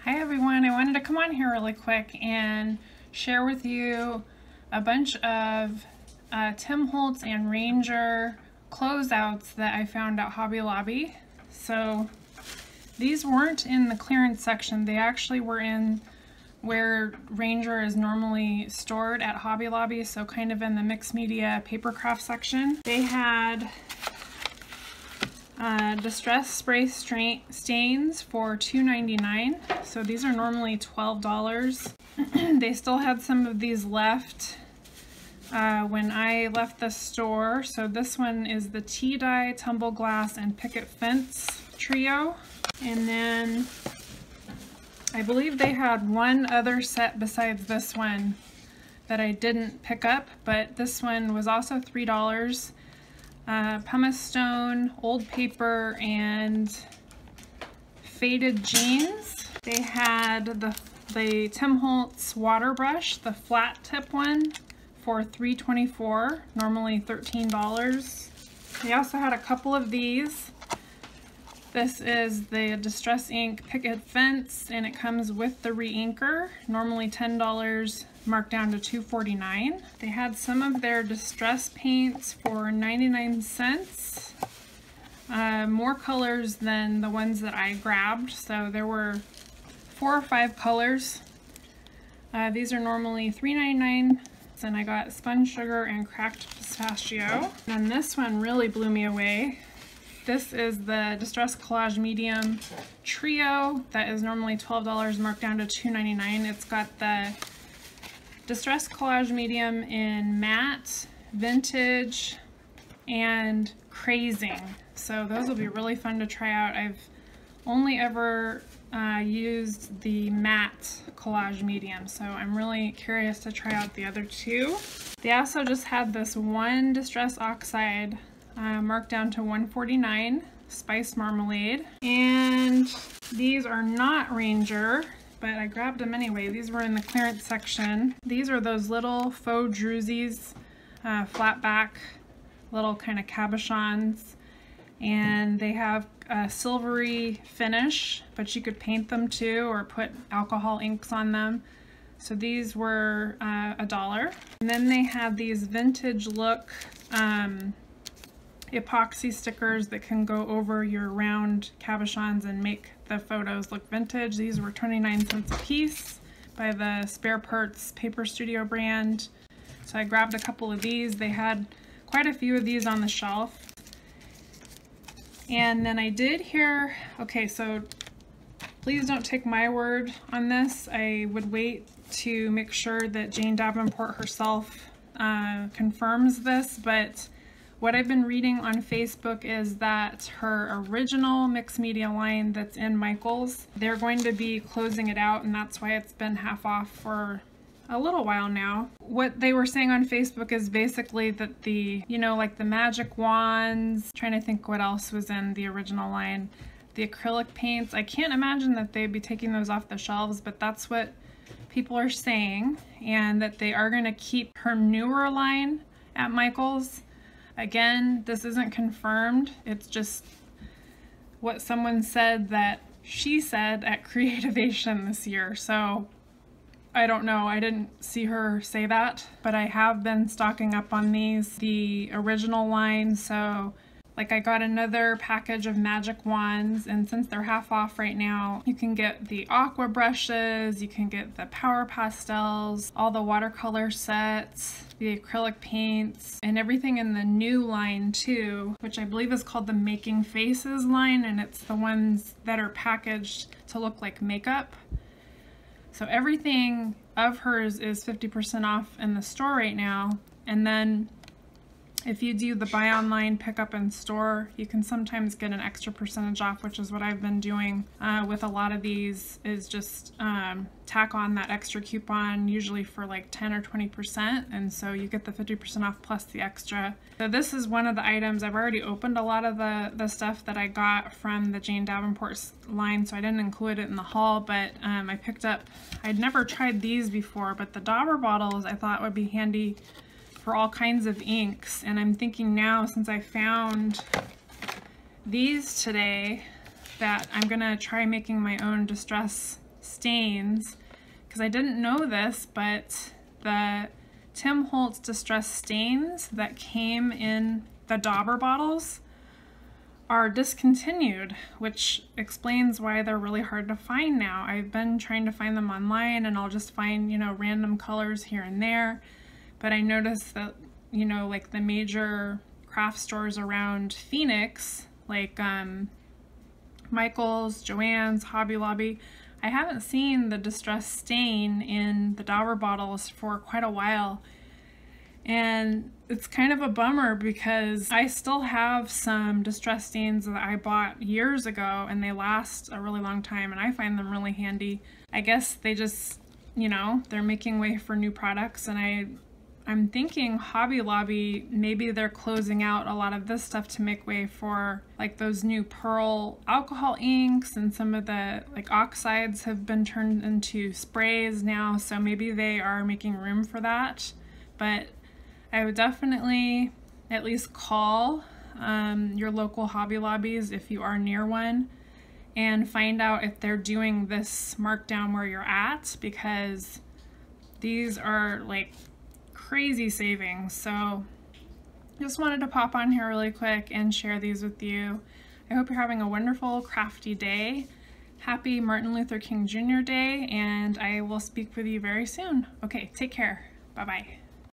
Hi everyone, I wanted to come on here really quick and share with you a bunch of Tim Holtz and Ranger closeouts that I found at Hobby Lobby. So these weren't in the clearance section, they actually were in where Ranger is normally stored at Hobby Lobby, so kind of in the mixed media paper craft section. They had distress spray stains for $2.99, so these are normally $12. They still had some of these left when I left the store. So this one is the tea dye, tumble glass, and picket fence trio. And then I believe they had one other set besides this one that I didn't pick up, but this one was also $3. Pumice stone, old paper, and faded jeans. They had the Tim Holtz water brush, the flat tip one, for $3.24, normally $13. They also had a couple of these. This is the Distress Ink Picket Fence, and it comes with the re-inker, normally $10, marked down to $2.49. They had some of their distress paints for 99 cents. More colors than the ones that I grabbed, so there were 4 or 5 colors. These are normally $3.99, and I got spun sugar and cracked pistachio. And this one really blew me away. This is the Distress Collage Medium Trio that is normally $12, marked down to $2.99. It's got the Distress Collage Medium in matte, vintage, and crazing. So those will be really fun to try out. I've only ever used the matte collage medium, so I'm really curious to try out the other two. They also just had this one Distress Oxide marked down to $1.49, spiced marmalade. And these are not Ranger, but I grabbed them anyway. These were in the clearance section. These are those little faux drusies, flat back, little kind of cabochons, and they have a silvery finish, but you could paint them too or put alcohol inks on them. So these were $1. And then they had these vintage look epoxy stickers that can go over your round cabochons and make the photos look vintage. These were 29 cents a piece by the Spare Parts Paper Studio brand. So I grabbed a couple of these. They had quite a few of these on the shelf. And then I did hear, okay, so please don't take my word on this. I would wait to make sure that Jane Davenport herself confirms this, but what I've been reading on Facebook is that her original mixed media line that's in Michaels, they're going to be closing it out, and that's why it's been half off for a little while now. What they were saying on Facebook is basically that the, you know, like the magic wands, trying to think what else was in the original line, the acrylic paints, I can't imagine that they'd be taking those off the shelves, but that's what people are saying, and that they are going to keep her newer line at Michaels. Again, this isn't confirmed, it's just what someone said that she said at Creativation this year. So I don't know, I didn't see her say that, but I have been stocking up on these, the original line. So like I got another package of magic wands, and since they're half off right now, you can get the aqua brushes, you can get the power pastels, all the watercolor sets, the acrylic paints, and everything in the new line too, which I believe is called the Making Faces line, and it's the ones that are packaged to look like makeup. So everything of hers is 50% off in the store right now, and then if you do the buy online, pick up in store, you can sometimes get an extra percentage off, which is what I've been doing with a lot of these, is just tack on that extra coupon, usually for like 10 or 20%, and so you get the 50% off plus the extra. So this is one of the items. I've already opened a lot of the stuff that I got from the Jane Davenport line, so I didn't include it in the haul, but I picked up, I'd never tried these before, but the Dauber bottles I thought would be handy for all kinds of inks, and I'm thinking now, since I found these today, that I'm gonna try making my own distress stains, because I didn't know this, but the Tim Holtz Distress Stains that came in the Dauber bottles are discontinued, which explains why they're really hard to find now. I've been trying to find them online, and I'll just find, you know, random colors here and there, but I noticed that, you know, like the major craft stores around Phoenix, like Michael's, Joann's, Hobby Lobby, I haven't seen the Distress Stain in the Dauber bottles for quite a while. And it's kind of a bummer because I still have some distress stains that I bought years ago, and they last a really long time, and I find them really handy. I guess they just, you know, they're making way for new products, and I'm thinking Hobby Lobby, maybe they're closing out a lot of this stuff to make way for like those new pearl alcohol inks, and some of the like oxides have been turned into sprays now, so maybe they are making room for that. But I would definitely at least call your local Hobby Lobbies if you are near one, and find out if they're doing this markdown where you're at, because these are like crazy savings. So just wanted to pop on here really quick and share these with you. I hope you're having a wonderful crafty day. Happy Martin Luther King Jr. Day, and I will speak with you very soon. Okay, take care. Bye-bye.